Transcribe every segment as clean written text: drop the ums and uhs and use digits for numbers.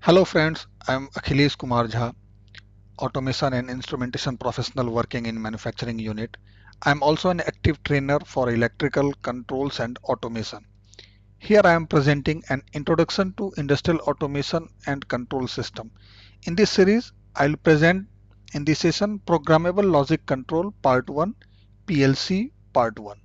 Hello friends, I am Akhilesh Kumar Jha, automation and instrumentation professional working in manufacturing unit. I am also an active trainer for electrical controls and automation. Here I am presenting an introduction to industrial automation and control system. In this series, I will present in this session programmable logic control part 1, PLC part 1.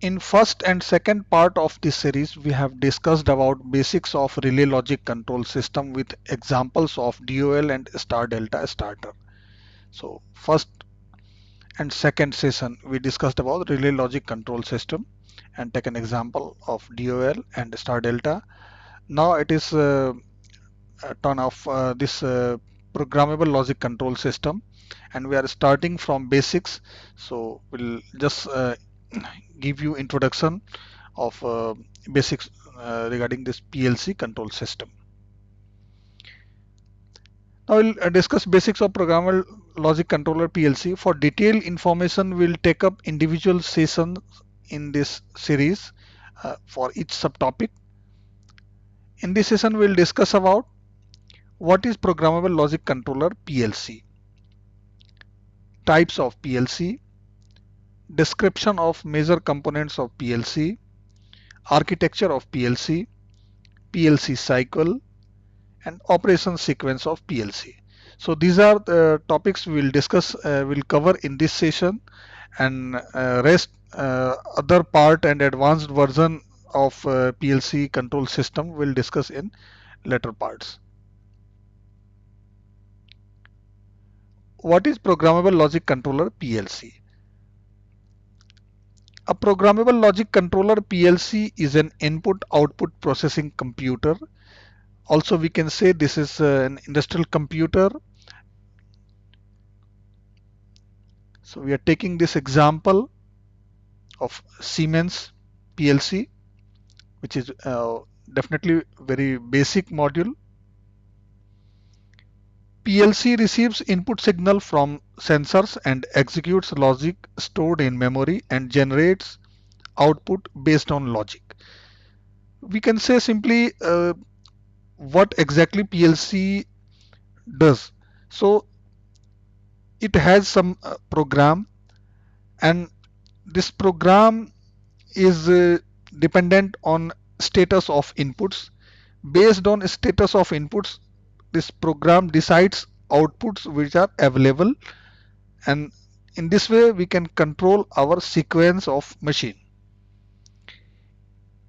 In first and second part of this series, we have discussed about basics of relay logic control system with examples of DOL and star delta starter. So first and second session, we discussed about relay logic control system and take an example of DOL and star delta. Now it is a turn of this programmable logic control system, and we are starting from basics. So we'll just give you introduction of basics regarding this PLC control system. Now we'll discuss basics of programmable logic controller PLC. For detailed information, we'll take up individual sessions in this series for each subtopic. In this session, we'll discuss about what is programmable logic controller PLC, types of PLC, description of major components of PLC, architecture of PLC, PLC cycle, and operation sequence of PLC. So these are the topics we'll discuss, we'll cover in this session, and rest other part and advanced version of PLC control system we'll discuss in later parts. What is programmable logic controller PLC? A programmable logic controller PLC is an input-output processing computer. Also, we can say this is an industrial computer. So we are taking this example of Siemens PLC, which is definitely very basic module. PLC receives input signal from sensors and executes logic stored in memory and generates output based on logic. We can say simply what exactly PLC does. So it has some program, and this program is dependent on status of inputs. Based on status of inputs, this program decides outputs which are available, and in this way we can control our sequence of machine.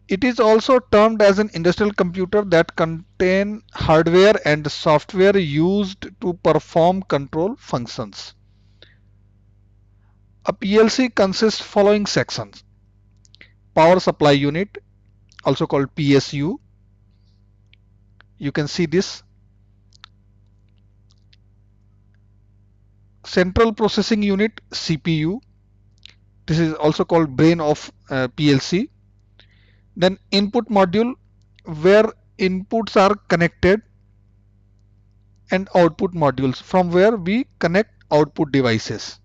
It is also termed as an industrial computer that contain hardware and software used to perform control functions. A PLC consists following sections: power supply unit, also called PSU. You can see this. Central processing unit, CPU. This is also called brain of PLC. Then input module, where inputs are connected, and output modules, from where we connect output devices.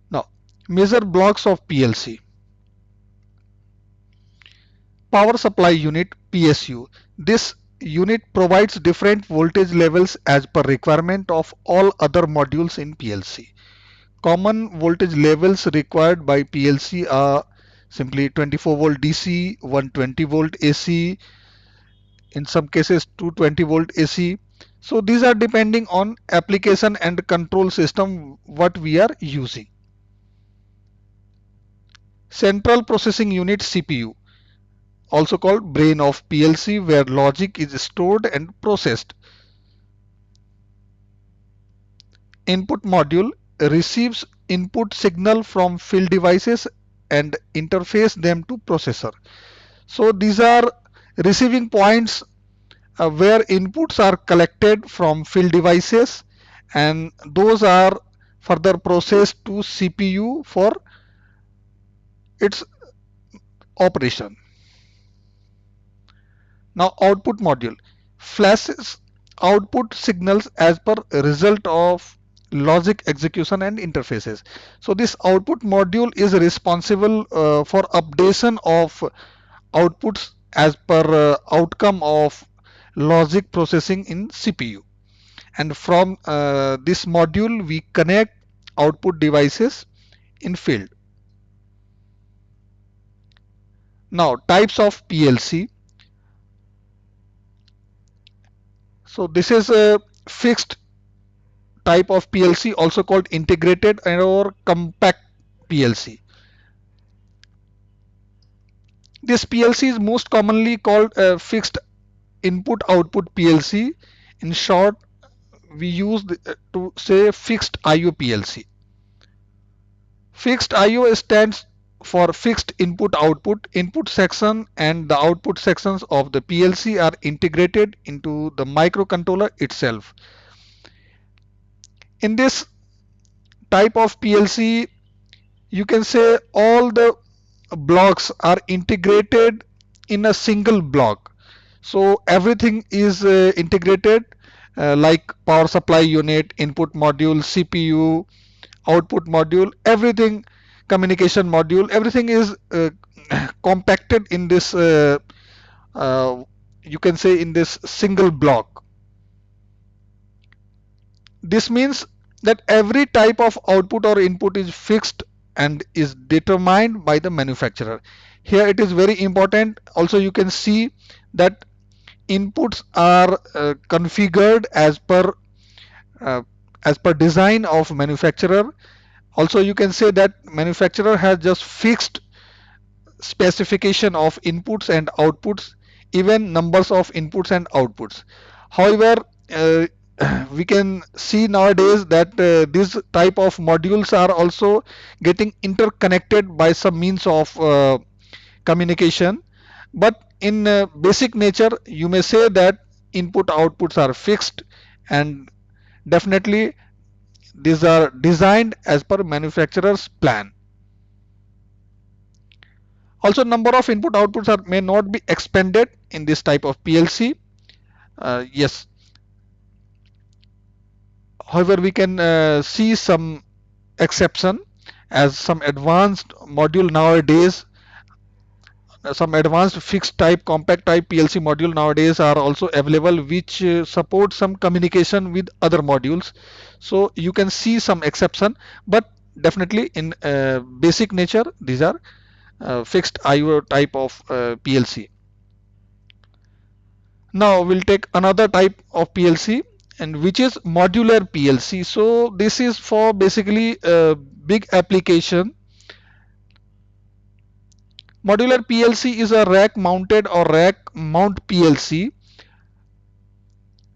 Now, major blocks of PLC. Power supply unit, PSU. This unit provides different voltage levels as per requirement of all other modules in PLC. Common voltage levels required by PLC are simply 24 volt DC, 120 volt AC, in some cases 220 volt AC. So these are depending on application and control system what we are using. Central processing unit, CPU, also called brain of PLC, where logic is stored and processed. Input module receives input signal from field devices and interface them to processor. So these are receiving points where inputs are collected from field devices, and those are further processed to CPU for its operation. Now output module flashes output signals as per result of logic execution and interfaces. So this output module is responsible for updation of outputs as per outcome of logic processing in CPU. And from this module we connect output devices in field. Now types of PLC. So this is a fixed type of PLC, also called integrated or compact PLC. This PLC is most commonly called a fixed input output PLC. In short, we use to say fixed IO PLC. Fixed IO stands for fixed input output. Input section and the output sections of the PLC are integrated into the microcontroller itself. In this type of PLC, you can say all the blocks are integrated in a single block. So everything is integrated like power supply unit, input module, CPU, output module, everything, communication module, everything is compacted in this uh, you can say in this single block. This means that every type of output or input is fixed and is determined by the manufacturer. Here it is very important. Also you can see that inputs are configured uh, as per design of manufacturer. Also you can say that manufacturer has just fixed specification of inputs and outputs, even numbers of inputs and outputs. However, uh, we can see nowadays that these type of modules are also getting interconnected by some means of communication. But in basic nature, you may say that input outputs are fixed, and definitely these are designed as per manufacturer's plan. Also, number of input outputs may not be expanded in this type of PLC. Yes, however, we can see some exception as some advanced module nowadays, some advanced fixed type, compact type PLC module nowadays are also available, which support some communication with other modules. So you can see some exception, but definitely in basic nature, these are fixed IO type of PLC. Now we'll take another type of PLC, and which is modular PLC. So this is for basically a big application. Modular PLC is a rack mounted or rack mount PLC.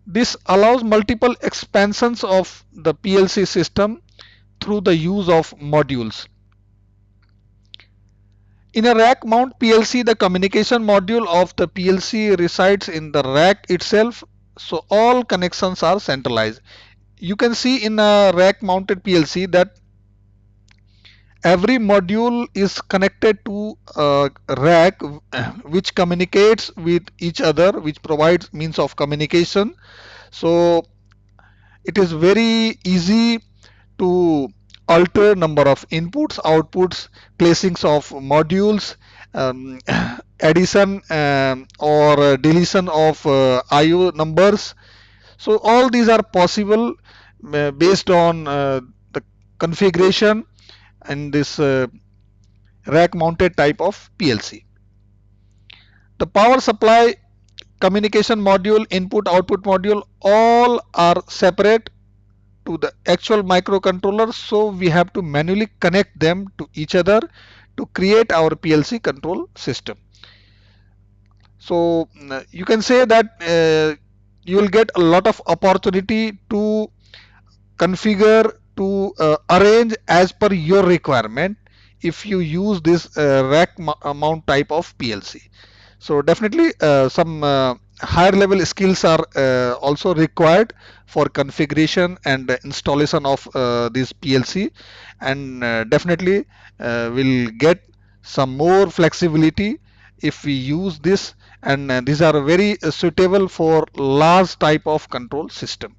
This allows multiple expansions of the PLC system through the use of modules. In a rack mount PLC, the communication module of the PLC resides in the rack itself, so all connections are centralized. You can see in a rack mounted PLC that every module is connected to a rack which communicates with each other, which provides means of communication. So it is very easy to alter number of inputs, outputs, placings of modules, um, addition or deletion of IO numbers. So all these are possible based on the configuration and this rack mounted type of PLC. The power supply, communication module, input output module, all are separate to the actual microcontroller, so we have to manually connect them to each other to create our PLC control system. So you can say that you will get a lot of opportunity to configure, to arrange as per your requirement if you use this rack mount type of PLC. So definitely some higher level skills are also required for configuration and installation of this PLC, and definitely will get some more flexibility if we use this, and these are very suitable for large type of control system.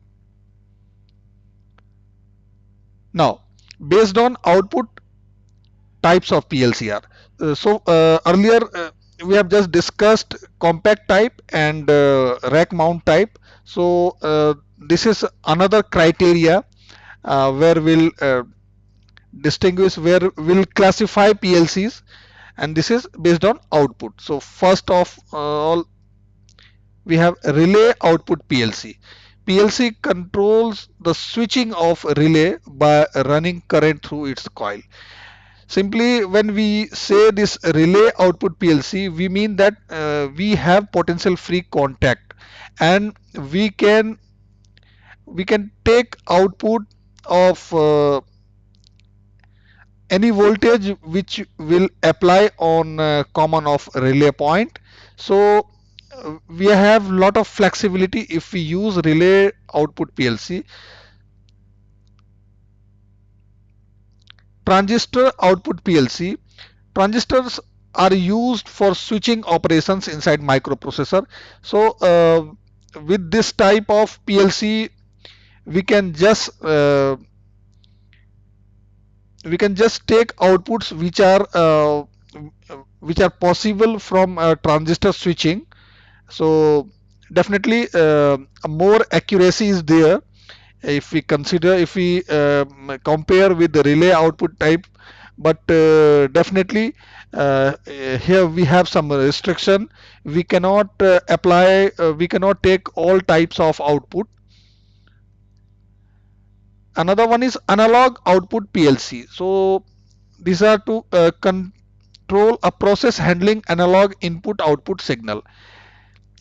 Now, based on output types of PLC are. Earlier we have just discussed compact type and rack mount type. So this is another criteria where we'll distinguish, where we'll classify PLCs, and this is based on output. So first of all, we have relay output PLC. PLC controls the switching of relay by running current through its coil. Simply, when we say this relay output PLC, we mean that we have potential free contact, and we can take output of any voltage which will apply on common of relay point. So we have lot of flexibility if we use relay output PLC. Transistor output PLC. Transistors are used for switching operations inside microprocessor. So with this type of PLC, we can just take outputs which are possible from transistor switching. So definitely more accuracy is there if we consider, if we compare with the relay output type. But definitely here we have some restriction. We cannot we cannot take all types of output. Another one is analog output PLC. So these are to control a process handling analog input output signal.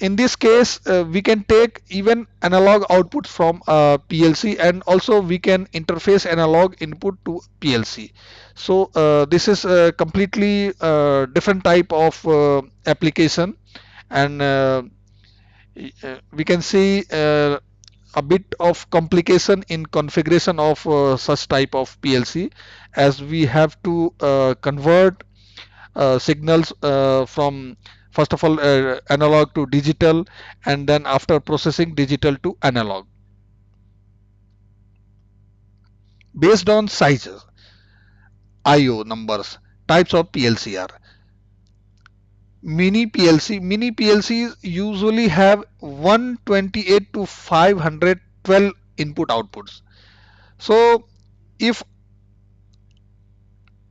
In this case, we can take even analog outputs from PLC, and also we can interface analog input to PLC. So this is a completely different type of application, and we can see a bit of complication in configuration of such type of PLC, as we have to convert signals from, first of all, analog to digital, and then after processing, digital to analog. Based on sizes, IO numbers, types of PLC are mini PLC. Mini PLCs usually have 128 to 512 input outputs. So if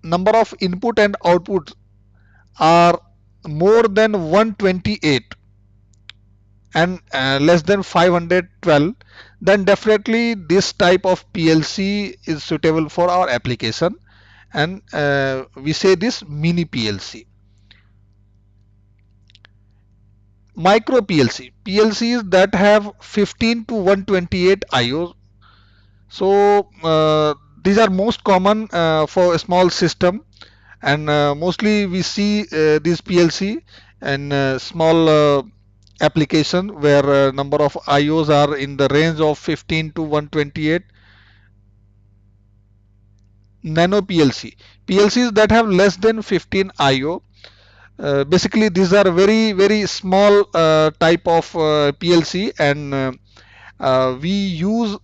number of input and output are more than 128 and less than 512, then definitely this type of PLC is suitable for our application, and we say this mini PLC. Micro PLC, PLCs that have 15 to 128 IOs. So these are most common for a small system, and mostly we see this PLC and small application where number of IOs are in the range of 15 to 128. Nano PLC, PLCs that have less than 15 IO. Basically, these are very small type of PLC, and we use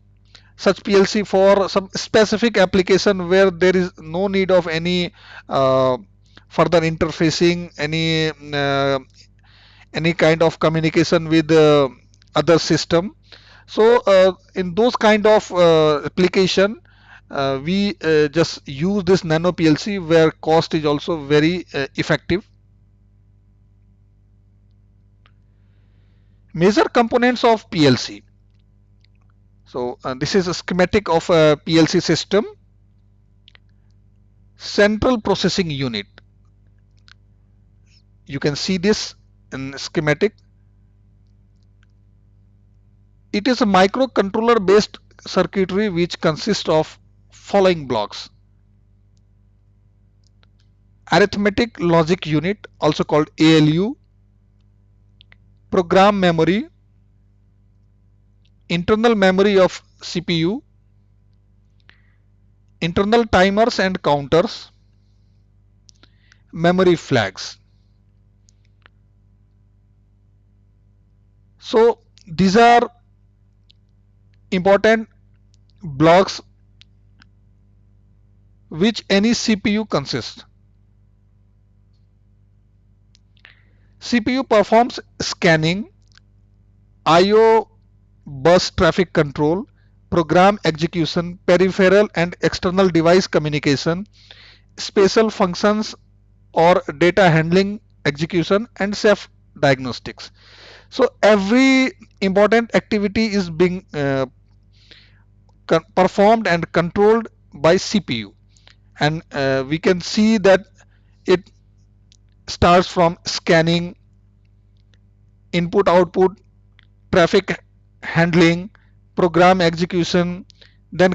such PLC for some specific application where there is no need of any further interfacing, any kind of communication with other system. So in those kind of application, we just use this nano PLC where cost is also very effective. Major components of PLC. So this is a schematic of a PLC system. Central processing unit. You can see this in schematic. It is a microcontroller based circuitry which consists of following blocks: arithmetic logic unit, also called ALU, program memory, internal memory of CPU, internal timers and counters, memory flags. So these are important blocks which any CPU consists. CPU performs scanning, I/O bus traffic control, program execution, peripheral and external device communication, special functions or data handling execution, and self diagnostics. So every important activity is being performed and controlled by CPU, and we can see that it starts from scanning, input output, traffic handling, program execution, then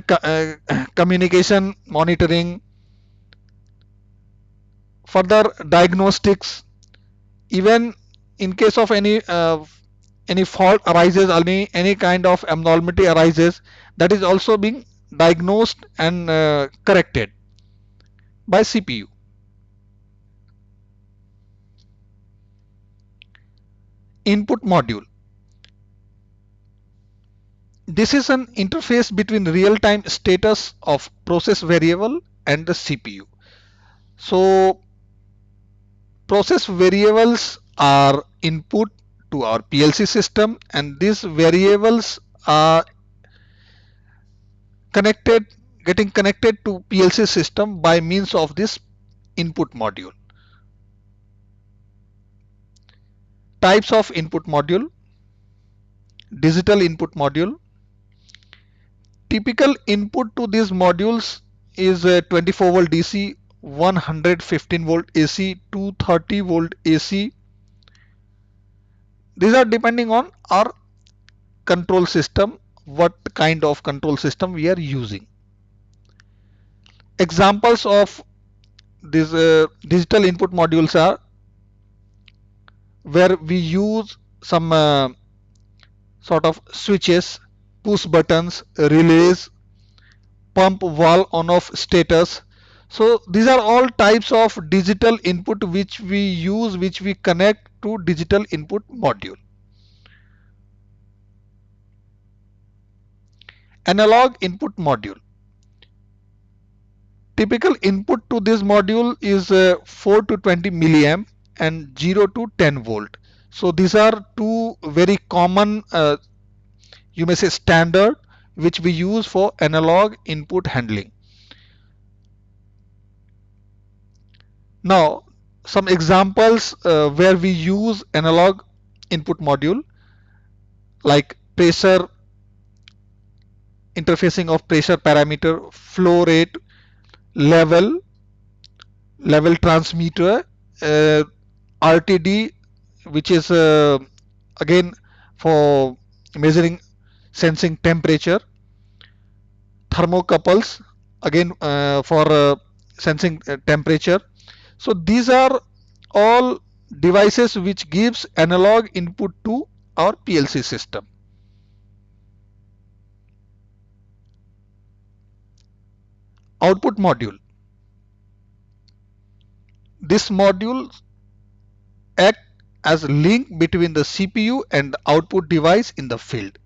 communication monitoring, further diagnostics. Even in case of any fault arises, any kind of abnormality arises, that is also being diagnosed and corrected by CPU. Input module. This is an interface between real-time status of process variable and the CPU. So process variables are input to our PLC system, and these variables are connected getting connected to PLC system by means of this input module. Types of input module. Digital input module. Typical input to these modules is a 24 volt DC, 115 volt AC, 230 volt AC. These are depending on our control system, what kind of control system we are using. Examples of these digital input modules are where we use some sort of switches, push buttons, relays, pump valve on off status. So these are all types of digital input which we use, which we connect to digital input module. Analog input module. Typical input to this module is 4 to 20 milliamp and 0 to 10 volt. So these are two very common, you may say, standard which we use for analog input handling. Now some examples where we use analog input module, like pressure, interfacing of pressure parameter, flow rate, level, level transmitter, RTD, which is again for measuring, sensing temperature, thermocouples, again for sensing temperature. So these are all devices which gives analog input to our PLC system. Output module. This module act as a link between the CPU and the output device in the field.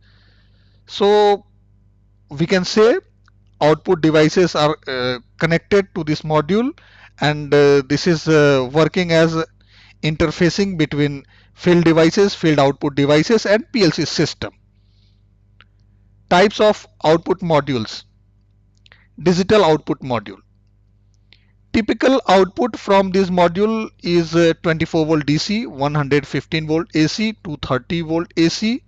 So we can say output devices are connected to this module, and this is working as interfacing between field devices, field output devices, and PLC system. Types of output modules. Digital output module. Typical output from this module is 24 volt DC, 115 volt AC, 230 volt AC.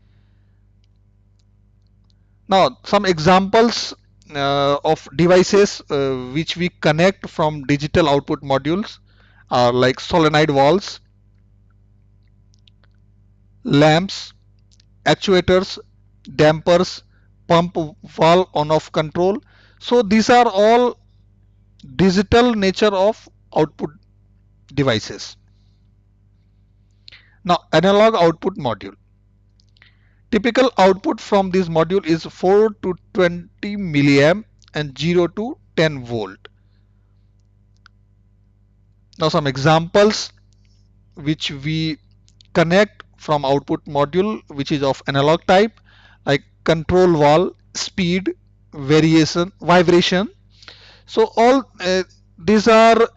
Now some examples of devices which we connect from digital output modules are like solenoid valves, lamps, actuators, dampers, pump valve on off control. So these are all digital nature of output devices. Now analog output module. Typical output from this module is 4 to 20 milliamp and 0 to 10 volt. Now some examples which we connect from output module which is of analog type, like control valve, speed, variation, vibration. So all these are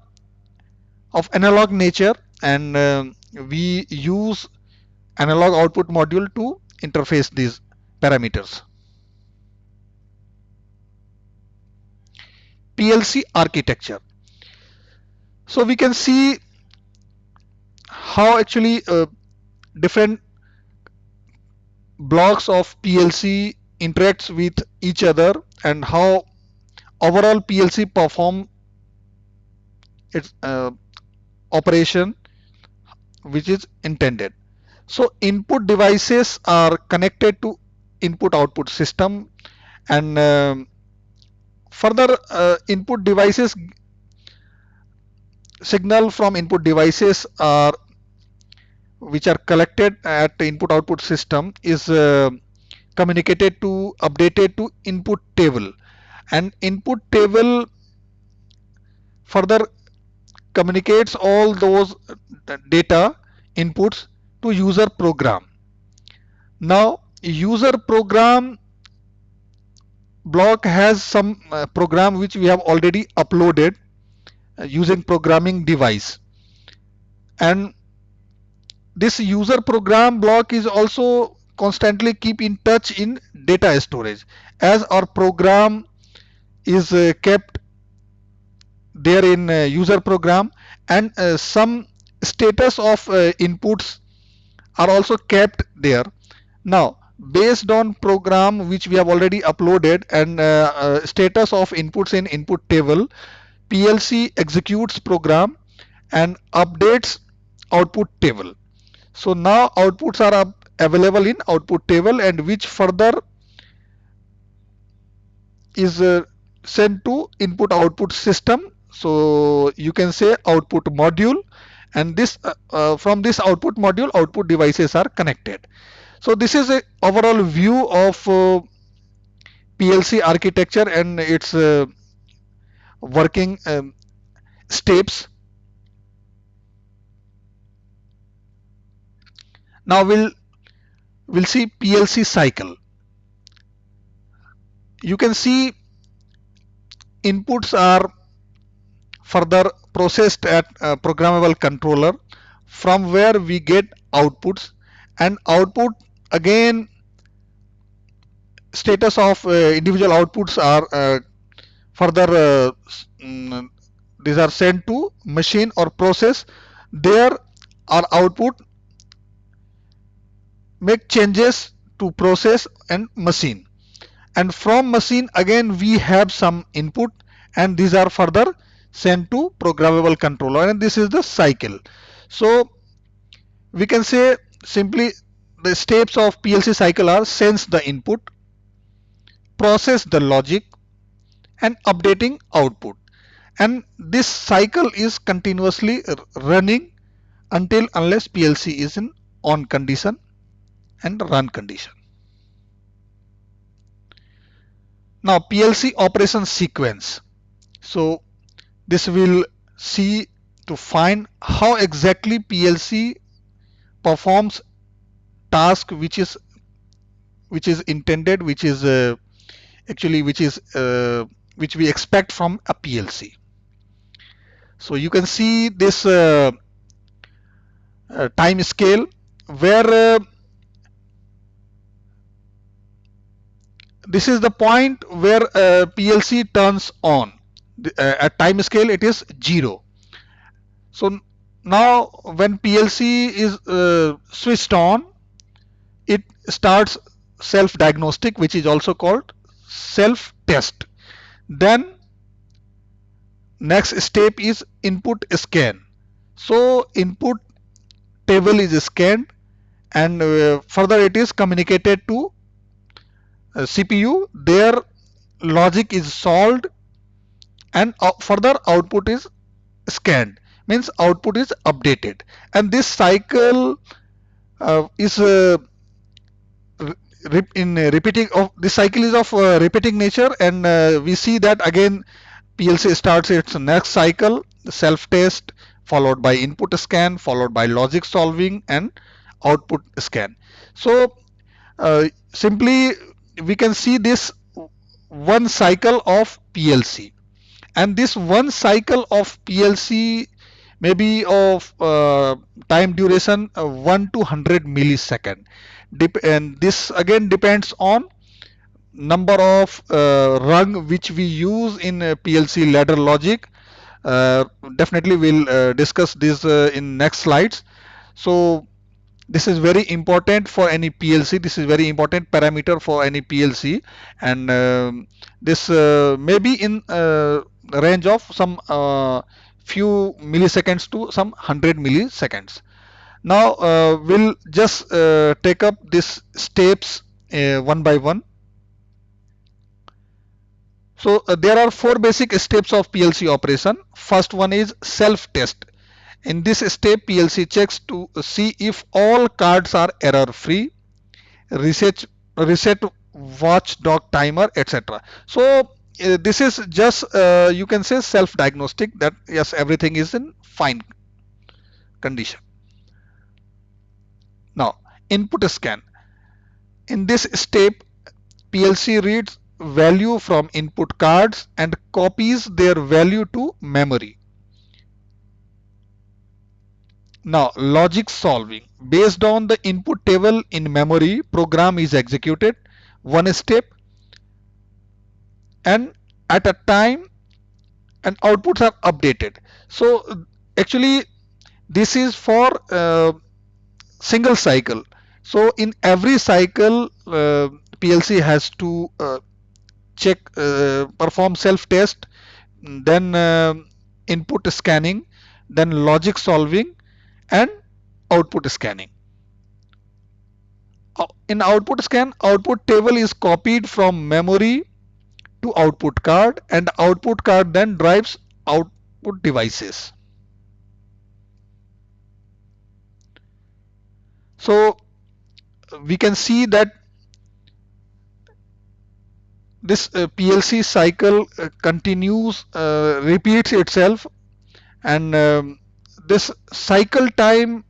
of analog nature, and we use analog output module to interface these parameters. PLC architecture. So we can see how actually different blocks of PLC interacts with each other and how overall PLC perform its operation which is intended. So input devices are connected to input output system, and further input devices, signal from input devices are which are collected at the input output system is communicated to updated to input table, and input table further communicates all those data inputs to user program. Now user program block has some program which we have already uploaded using programming device, and this user program block is also constantly keep in touch in data storage, as our program is kept there in user program, and some status of inputs are also kept there. Now based on program which we have already uploaded and status of inputs in input table, PLC executes program and updates output table. So now outputs are available in output table, and which further is sent to input output system. So you can say output module, and this from this output module output devices are connected. So this is a overall view of PLC architecture and its working steps. Now we'll see PLC cycle. You can see inputs are further processed at a programmable controller, from where we get outputs, and output again status of individual outputs are further these are sent to machine or process. There our output make changes to process and machine, and from machine again we have some input, and these are further sent to programmable controller, and this is the cycle. So we can say simply the steps of PLC cycle are: sense the input, process the logic, and updating output. And this cycle is continuously running until unless PLC is in on condition and run condition. Now PLC operation sequence. So this will see to find how exactly PLC performs task which is intended, which is actually which we expect from a PLC. So you can see this time scale where this is the point where PLC turns on. At time scale it is 0. So now when PLC is switched on, it starts self-diagnostic, which is also called self-test. Then next step is input scan. So input table is scanned, and further it is communicated to CPU. Their logic is solved, and further output is scanned, means output is updated, and this cycle is in repeating of this cycle is of repeating nature, and we see that again PLC starts its next cycle, self test, followed by input scan, followed by logic solving and output scan. So simply we can see this one cycle of PLC, and this one cycle of PLC maybe of time duration 1 to 100 millisecond. And this again depends on number of rung which we use in PLC ladder logic. Uh, Definitely we'll discuss this in next slides. So this is very important for any PLC. This is very important parameter for any PLC, and this may be in range of some few milliseconds to some 100 milliseconds. Now we'll just take up these steps one by one. So there are four basic steps of PLC operation. First one is self-test. In this step, PLC checks to see if all cards are error-free, reset watchdog timer, etc. So this is just you can say self-diagnostic that yes, everything is in fine condition. Now input scan. In this step, PLC reads value from input cards and copies their value to memory. Now logic solving. Based on the input table in memory, program is executed one step and at a time, and outputs are updated. So actually this is for single cycle. So in every cycle PLC has to check, perform self test, then input scanning, then logic solving, and output scanning. In output scan, output table is copied from memory to output card, and output card then drives output devices. So we can see that this PLC cycle continues, repeats itself, and this cycle time,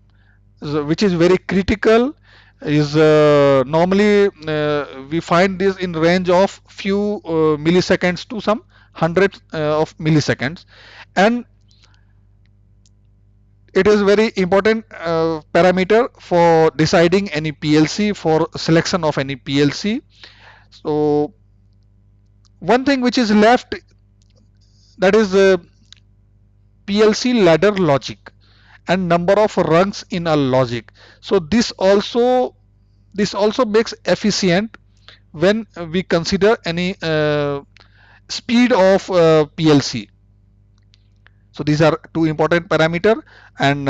which is very critical, is normally we find this in range of few milliseconds to some hundreds of milliseconds, and it is very important parameter for deciding any PLC, for selection of any PLC. So one thing which is left, that is PLC ladder logic and number of rungs in a logic. So this also makes efficient when we consider any speed of PLC. So these are two important parameter, and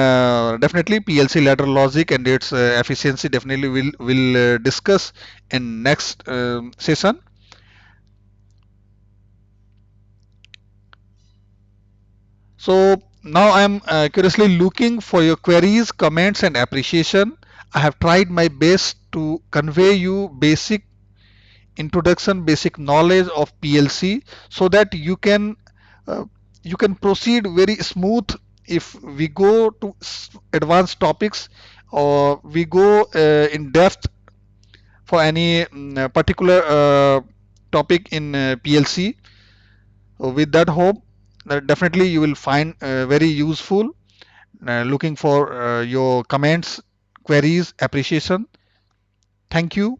definitely PLC ladder logic and its efficiency definitely will discuss in next session. So now I am curiously looking for your queries, comments, and appreciation. I have tried my best to convey you basic introduction, basic knowledge of PLC, so that uh, you can proceed very smooth if we go to advanced topics, or we go in depth for any particular topic in PLC. With that hope, definitely you will find very useful. Looking for your comments, queries, appreciation. Thank you.